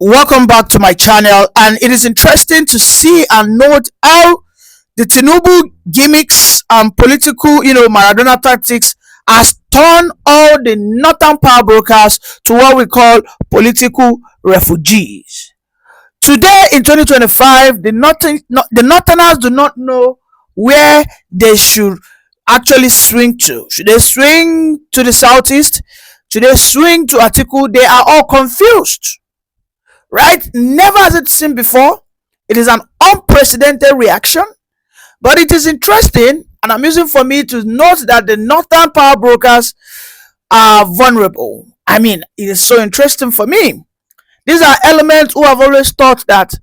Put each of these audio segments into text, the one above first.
Welcome back to my channel, and it is interesting to see and note how the Tinubu gimmicks and political, Maradona tactics has turned all the northern power brokers to what we call political refugees. Today in 2025, the northerners do not know where they should actually swing to. Should they swing to the southeast? Should they swing to Atiku? They are all confused. Right? Never has it seen before. It is an unprecedented reaction, but it is interesting and amusing for me to note that the northern power brokers are vulnerable. I mean, it is so interesting for me. These are elements who have always thought that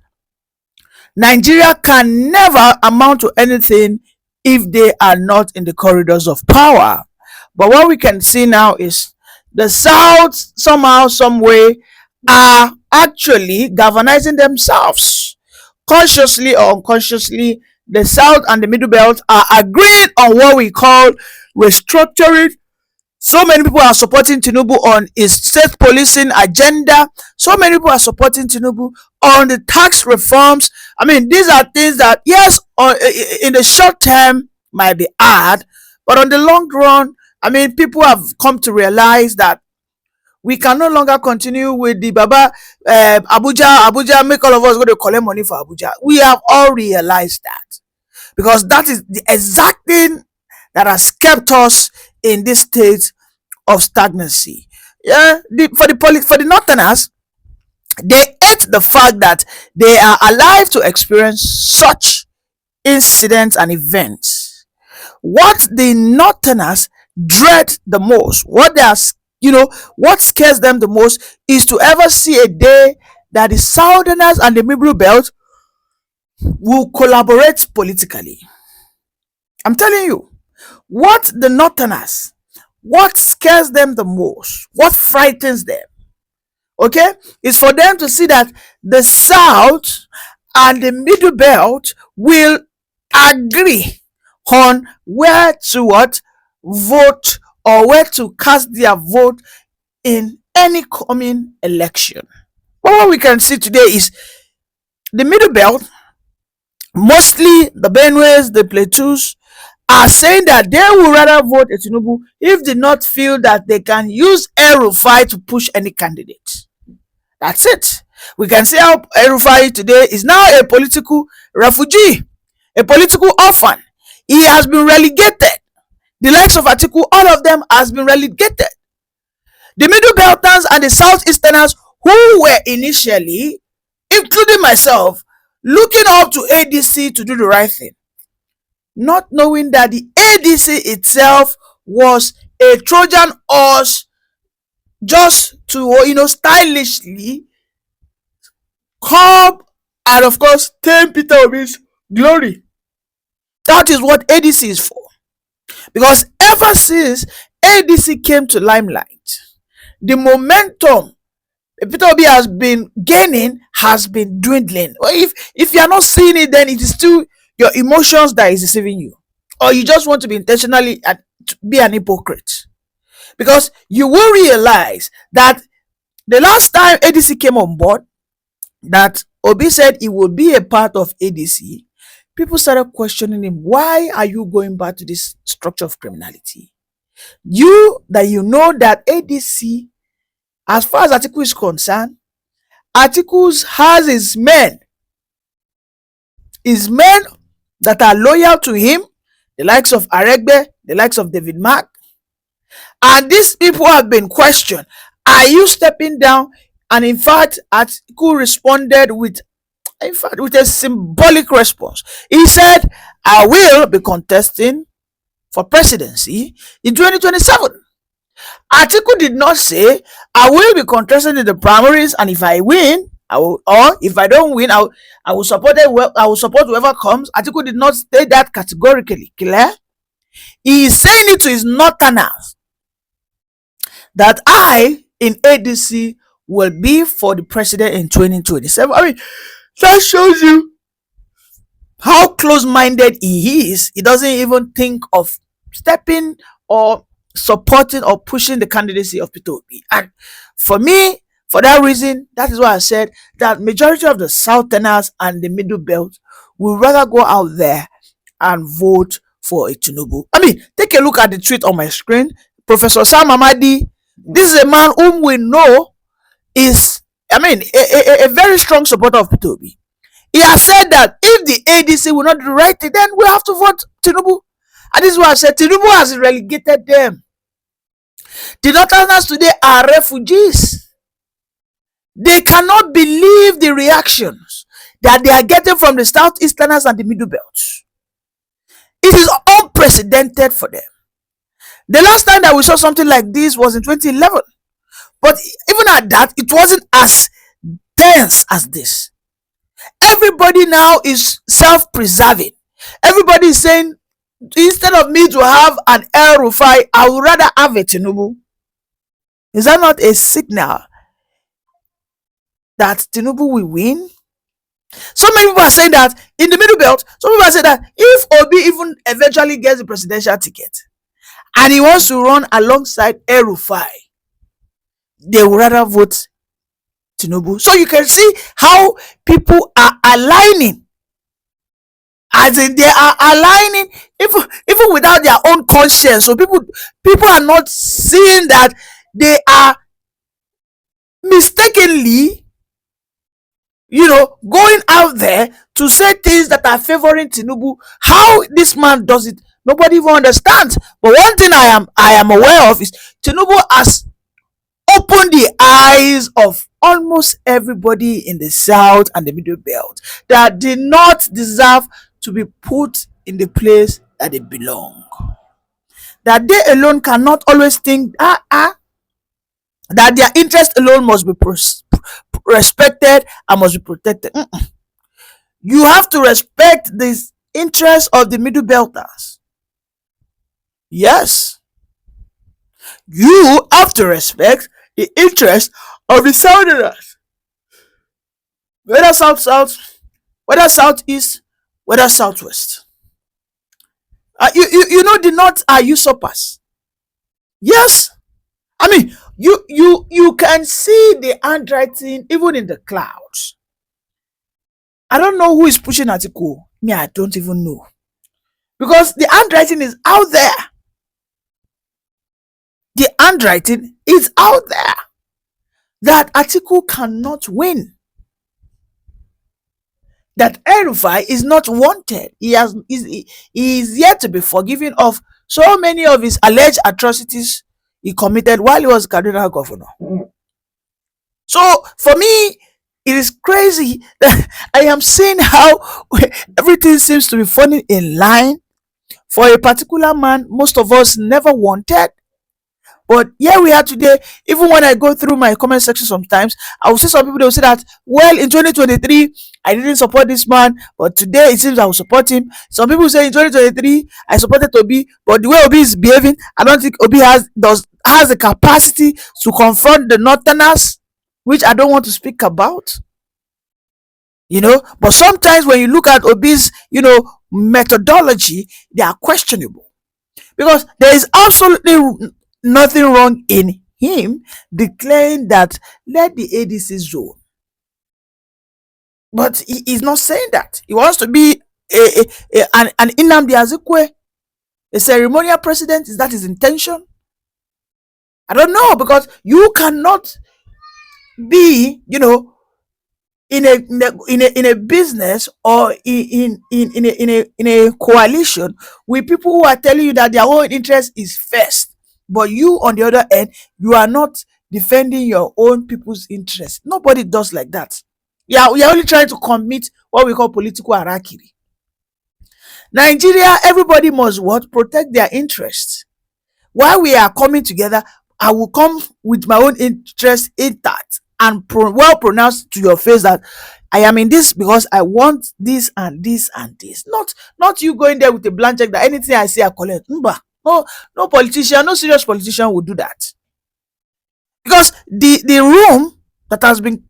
Nigeria can never amount to anything if they are not in the corridors of power. But what we can see now is the South, somehow, some way, are actually galvanizing themselves. Consciously or unconsciously, the South and the Middle Belt are agreeing on what we call restructuring. So many people are supporting Tinubu on his state policing agenda. So many people are supporting Tinubu on the tax reforms. I mean, these are things that, yes, in the short term might be hard, but on the long run, I mean, people have come to realize that we can no longer continue with the Baba Abuja, make all of us go to collect money for Abuja. We have all realized that, because that is the exact thing that has kept us in this state of stagnancy. Yeah, for the northerners, they hate the fact that they are alive to experience such incidents and events. What the northerners dread the most, what scares them the most, is to ever see a day that the Southerners and the Middle Belt will collaborate politically. I'm telling you, what the Northerners, what scares them the most, what frightens them, okay, is for them to see that the South and the Middle Belt will agree on where to vote, or where to cast their vote in any coming election. But what we can see today is the Middle Belt, mostly the Benues, the Plateaus, are saying that they would rather vote a Tinubu if they not feel that they can use El-Rufai to push any candidate. That's it. We can see how El-Rufai today is now a political refugee, a political orphan. He has been relegated. The likes of Atiku, all of them has been relegated. The Middle Belters and the Southeasterners, who were initially, including myself, looking up to ADC to do the right thing, not knowing that the ADC itself was a Trojan horse just to, stylishly come and, of course, tame Peter Obi's glory. That is what ADC is for. Because ever since ADC came to limelight, the momentum Peter Obi has been gaining has been dwindling. Or if you are not seeing it, then it is still your emotions that is deceiving you, or you just want to be intentionally to be an hypocrite. Because you will realize that the last time ADC came on board, that Obi said he would be a part of ADC, people started questioning him. Why are you going back to this structure of criminality? You know that ADC, as far as Atiku is concerned, Atiku has his men that are loyal to him, the likes of Aregbe, the likes of David Mark. And these people have been questioned. Are you stepping down? And in fact, Atiku responded with a symbolic response. He said, I will be contesting for presidency in 2027. Atiku did not say, I will be contesting in the primaries, and if I win, I will, or if I don't win, I will support whoever comes. Atiku did not state that categorically. Clear? He is saying it to his northerners that I in ADC will be for the president in 2027. I mean, that shows you how close-minded he is. He doesn't even think of stepping or supporting or pushing the candidacy of Peter Obi. And for me, For that reason, that is why I said that majority of the Southerners and the Middle Belt will rather go out there and vote for a Tinubu. I mean, take a look at the tweet on my screen. Professor Sam Amadi, this is a man whom we know is, I mean, a very strong supporter of P2B. He has said that if the ADC will not do the right thing, then we have to vote Tinubu. And this is why I said Tinubu has relegated them. The Northerners today are refugees. They cannot believe the reactions that they are getting from the Southeasterners and the Middle Belt. It is unprecedented for them. The last time that we saw something like this was in 2011. But even at that, it wasn't as tense as this. Everybody now is self-preserving. Everybody is saying, instead of me to have an El Rufai, I would rather have a Tinubu. Is that not a signal that Tinubu will win? So many people are saying that in the Middle Belt, some people are saying that if Obi even eventually gets the presidential ticket and he wants to run alongside El Rufai, they would rather vote Tinubu. So you can see how people are aligning. As in, they are aligning even without their own conscience. So people are not seeing that they are mistakenly, going out there to say things that are favoring Tinubu. How this man does it, nobody even understands. But one thing I am aware of is Tinubu has opened the eyes of almost everybody in the South and the Middle Belt that did not deserve to be put in the place that they belong. That they alone cannot always think that their interest alone must be respected and must be protected. You have to respect the interest of the Middle Belters. Yes, you have to respect the interest of the Southerners, whether South, whether Southeast, whether Southwest. You know the North are usurpers. Yes, I mean you can see the handwriting even in the clouds. I don't know who is pushing Atiku. Me, I don't even know, because the handwriting is out there. The handwriting is out there that Atiku cannot win. That El Rufai is not wanted. He is yet to be forgiven of so many of his alleged atrocities he committed while he was Kaduna governor. So for me, it is crazy that I am seeing how everything seems to be falling in line for a particular man most of us never wanted. But here we are today. Even when I go through my comment section sometimes, I will see some people, they will say that, well, in 2023 I didn't support this man, but today it seems I will support him. Some people say in 2023 I supported Obi, but the way Obi is behaving, I don't think Obi has the capacity to confront the Northerners, which I don't want to speak about. But sometimes when you look at Obi's methodology, they are questionable, because there is absolutely nothing wrong in him declaring that let the ADC zone. But he is not saying that. He wants to be an Nnamdi Azikiwe, a ceremonial president. Is that his intention? I don't know, because you cannot be, in a business or in a coalition with people who are telling you that their own interest is first, but you on the other end, you are not defending your own people's interest. Nobody does like that. Yeah, we are only trying to commit what we call political harakiri. Nigeria, everybody must protect their interests. While we are coming together, I will come with my own interest intact and well pronounced to your face that I am in this because I want this and this and this. Not you going there with a blank check that anything I say I collect. No politician, no serious politician will do that. Because the room that has been,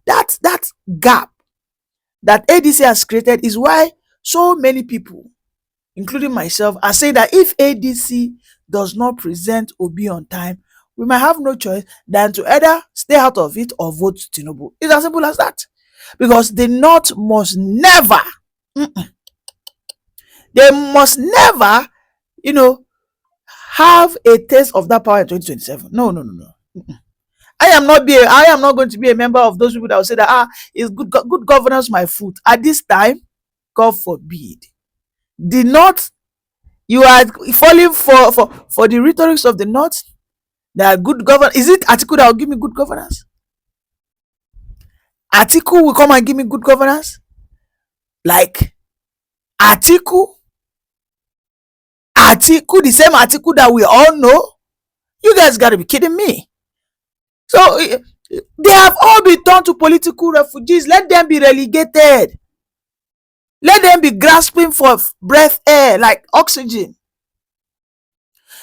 that gap that ADC has created is why so many people, including myself, are saying that if ADC does not present Obi on time, we might have no choice than to either stay out of it or vote Tinubu. It's as simple as that. Because the North must never, they must never, you know, have a taste of that power in 2027. No, no, no, no. I am not going to be a member of those people that will say that is good governance my food. At this time, God forbid. The North, you are falling for the rhetorics of the North. That good governance. Is it Atiku that will give me good governance? Atiku will come and give me good governance? Like Atiku, the same Atiku that we all know? You guys got to be kidding me. So they have all been turned to political refugees. Let them be relegated. Let them be grasping for breath air like oxygen.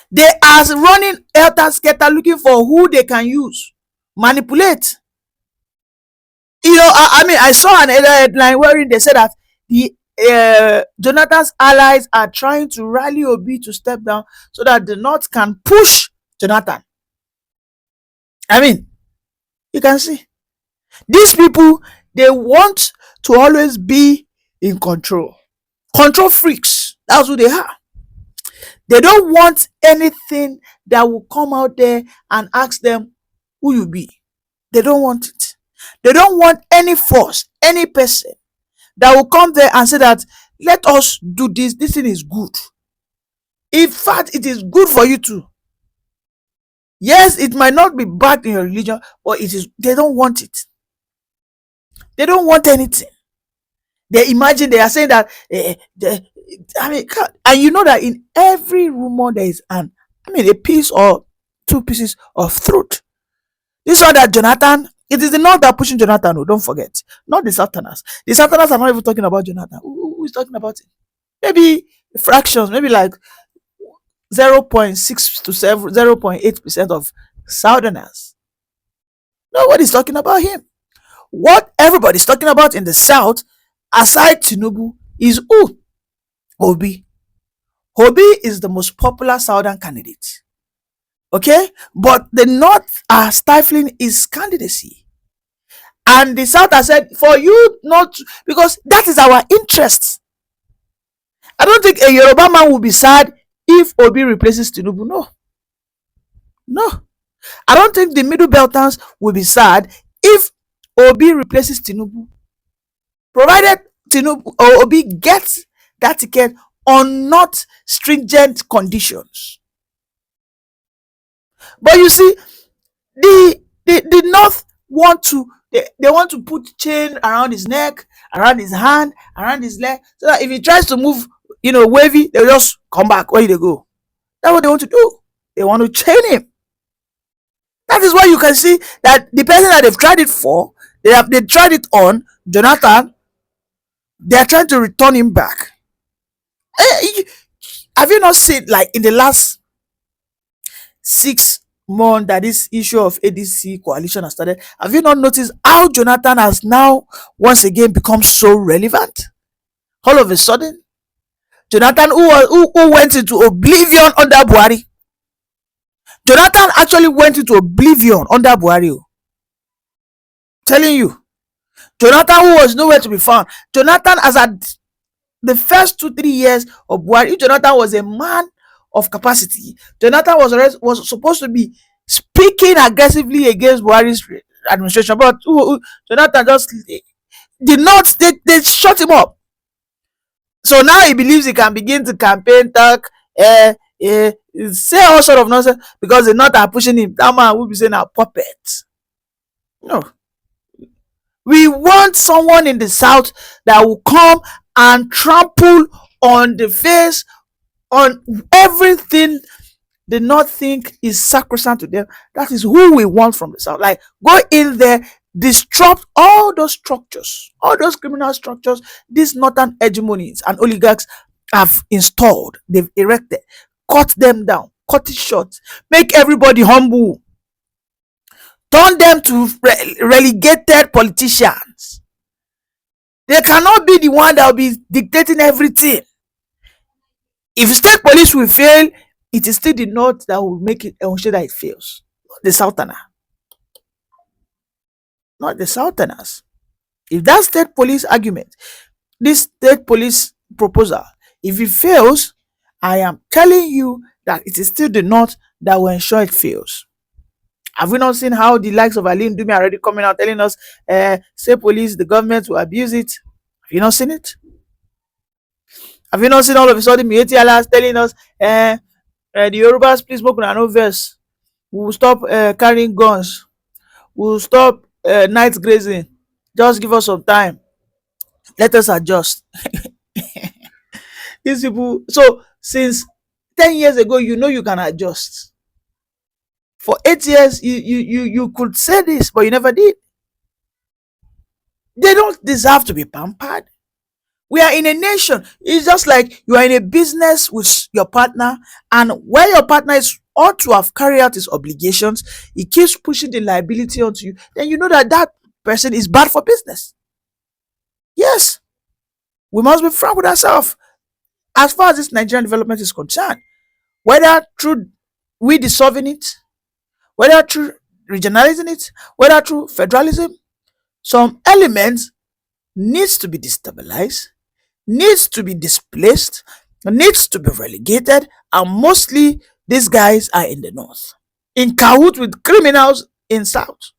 They are running helter-skelter looking for who they can use, manipulate. I mean, I saw an headline wherein they said that the Jonathan's allies are trying to rally Obi to step down so that the North can push Jonathan. I mean, you can see these people, they want to always be in control. Control freaks. That's who they are. They don't want anything that will come out there and ask them who you be. They don't want it. They don't want any force, any person that will come there and say that, let us do this. This thing is good. In fact, it is good for you too. Yes, it might not be bad in your religion, but it is. They don't want it. They don't want anything. They imagine, they are saying that I mean, and you know that in every rumor there is a piece or two pieces of truth. This one that Jonathan, it is the North that pushing Jonathan. Oh, don't forget, not the Southerners. The Southerners are not even talking about Jonathan. Who is talking about it? Maybe fractions, maybe like 0.6 to 0.8% of Southerners. Nobody's talking about him. What everybody's talking about in the South, aside Tinubu, is who? Obi. Obi is the most popular Southern candidate. Okay? But the North are stifling his candidacy. And the South has said, for you not to, because that is our interest. I don't think a Yoruba man will be sad if Obi replaces Tinubu. No. No. I don't think the Middle Belters will be sad if Obi replaces Tinubu. Provided Tinubu or Obi gets that ticket on not stringent conditions. But you see, the North want to they want to put chain around his neck, around his hand, around his leg, so that if he tries to move, wavy, they'll just come back. Where they go? That's what they want to do. They want to chain him. That is why you can see that the person that they've tried it for, they tried it on Jonathan. They are trying to return him back. Have you not seen, like, in the last 6 months that this issue of ADC coalition has started? Have you not noticed how Jonathan has now once again become so relevant? All of a sudden, Jonathan, who went into oblivion under Buhari. Jonathan actually went into oblivion under Buhari. Telling you, Jonathan, who was nowhere to be found. Jonathan, as at the first 2-3 years of Buhari, Jonathan was a man of capacity. Jonathan was supposed to be speaking aggressively against Buhari's administration, but Jonathan just did not. They shut him up. So now he believes he can begin to campaign, talk, say all sort of nonsense because the North are pushing him. That man will be saying a puppet. No. We want someone in the South that will come and trample on the face, on everything the North think is sacrosanct to them. That is who we want from the South. Like, go in there, disrupt all those structures, all those criminal structures these northern hegemonies and oligarchs have installed, they've erected. Cut them down, cut it short, make everybody humble, turn them to relegated politicians. They cannot be the one that will be dictating everything. If state police will fail, it is still the North that will make it ensure that it fails. the Southerner, not the Southerners. If that state police argument, this state police proposal, if it fails, I am telling you that it is still the North that will ensure it fails. Have we not seen how the likes of Ali Ndumi are already coming out telling us, state police, the government will abuse it? Have you not seen it? Have you not seen all of a sudden Mieti Allah telling us, the Yorubas, please smoke on no verse. We will stop carrying guns. We will stop night grazing. Just give us some time. Let us adjust. These people, so since 10 years ago, you know you can adjust. For 8 years, you could say this, but you never did. They don't deserve to be pampered. We are in a nation. It's just like you are in a business with your partner, and where your partner is ought to have carried out his obligations, he keeps pushing the liability onto you, then you know that that person is bad for business. Yes, we must be frank with ourselves. As far as this Nigerian development is concerned, whether through we dissolving it, whether through regionalizing it, whether through federalism, some elements needs to be destabilized, needs to be displaced, needs to be relegated, and mostly these guys are in the north, in cahoots with criminals in south.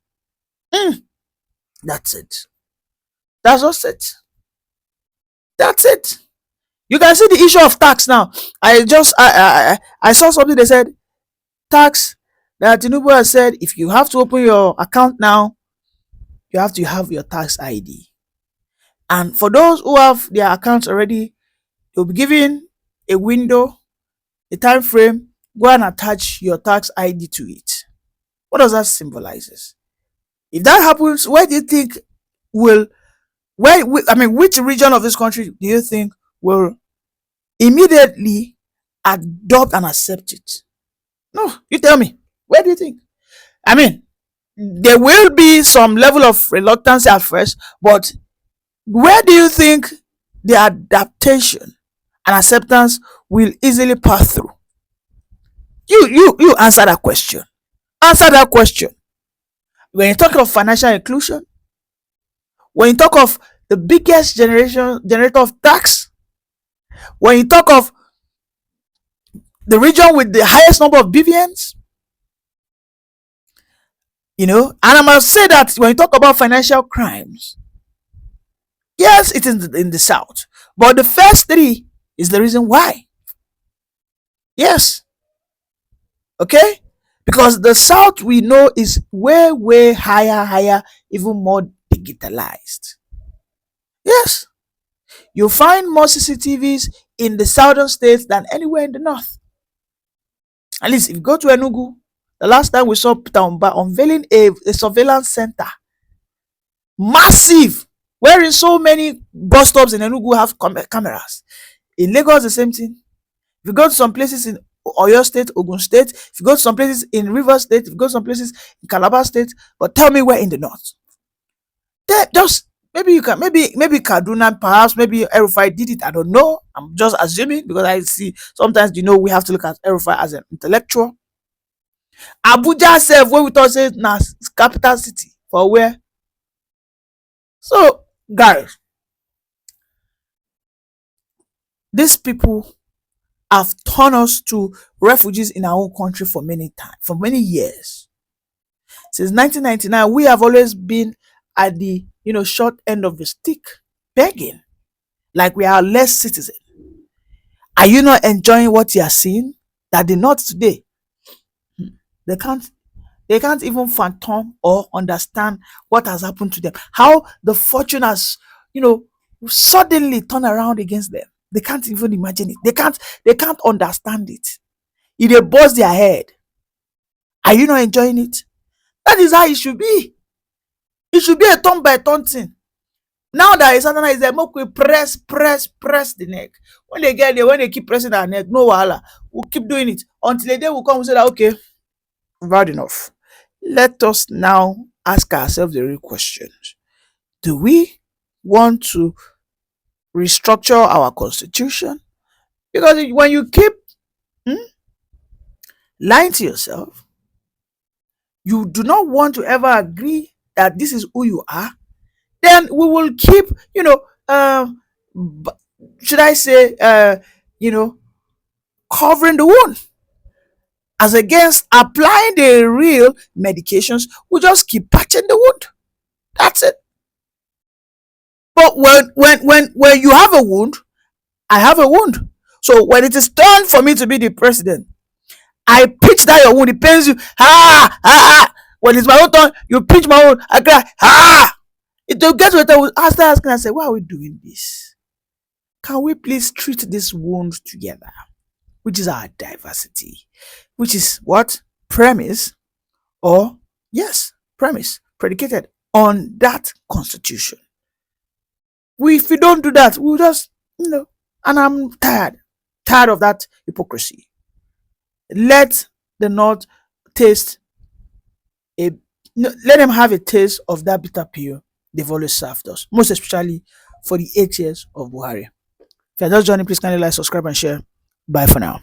That's it. That's just it. That's it. You can see the issue of tax now. I saw something they said tax that Tinubu has said if you have to open your account now, you have to have your tax ID. And for those who have their accounts already, you'll be given a window, a time frame, go and attach your tax ID to it. What does that symbolizes? If that happens, where do you think will which region of this country do you think will immediately adopt and accept it? No, you tell me. Where do you think? I mean, there will be some level of reluctance at first, but where do you think the adaptation and acceptance will easily pass through? You answer that question. Answer that question. When you talk of financial inclusion, when you talk of the biggest generator of tax, when you talk of the region with the highest number of BVNs, and I must say that when you talk about financial crimes, yes, it is in the south, but the first three is the reason why. Yes, okay, because the south we know is way higher, even more digitalized. Yes, you find more CCTVs in the southern states than anywhere in the north. At least if you go to Enugu, the last time we saw Peter Omba unveiling a surveillance center, massive, wherein so many bus stops in Enugu have cameras. In Lagos, the same thing. If you go to some places in Oyo State, Ogun State, if you go to some places in River State, if you go to some places in Calabar State, but tell me where in the north. Just maybe you can, maybe Kaduna, perhaps maybe Erufai did it. I don't know. I'm just assuming because I see sometimes we have to look at Erufai as an intellectual. Abuja self, where we thought say na capital city for where. So guys, these people have turned us to refugees in our own country for many years. Since 1999, we have always been at the short end of the stick, begging like we are less citizen. Are you not enjoying what you are seeing? That the North today, they can't even fathom or understand what has happened to them. How the fortune has, suddenly turned around against them. They can't even imagine it. They can't understand it. If they bust their head, are you not enjoying it? That is how it should be. It should be a turn by turn thing. Now that a Southerner is there, we press the neck. When they get there, when they keep pressing our neck, no wahala. We'll keep doing it until the day will come and say that, okay, we've had enough. Let us now ask ourselves the real questions. Do we want to restructure our constitution? Because when you keep lying to yourself, you do not want to ever agree that this is who you are, then we will keep, should I say, covering the wound. As against applying the real medications, we just keep patching the wound. That's it. But when you have a wound, I have a wound. So when it is time for me to be the president, I pitch that your wound. It pains you. When it's my own turn, you pitch my wound. I cry. It will get to a time I start asking. I say, why are we doing this? Can we please treat this wound together? Which is our diversity. Which is what? Premise, or yes, premise predicated on that constitution. If we don't do that, we'll just, and I'm tired of that hypocrisy. Let the North taste let them have a taste of that bitter pill they've always served us, most especially for the 8 years of Buhari. If you're just joining, please kindly like, subscribe, and share. Bye for now.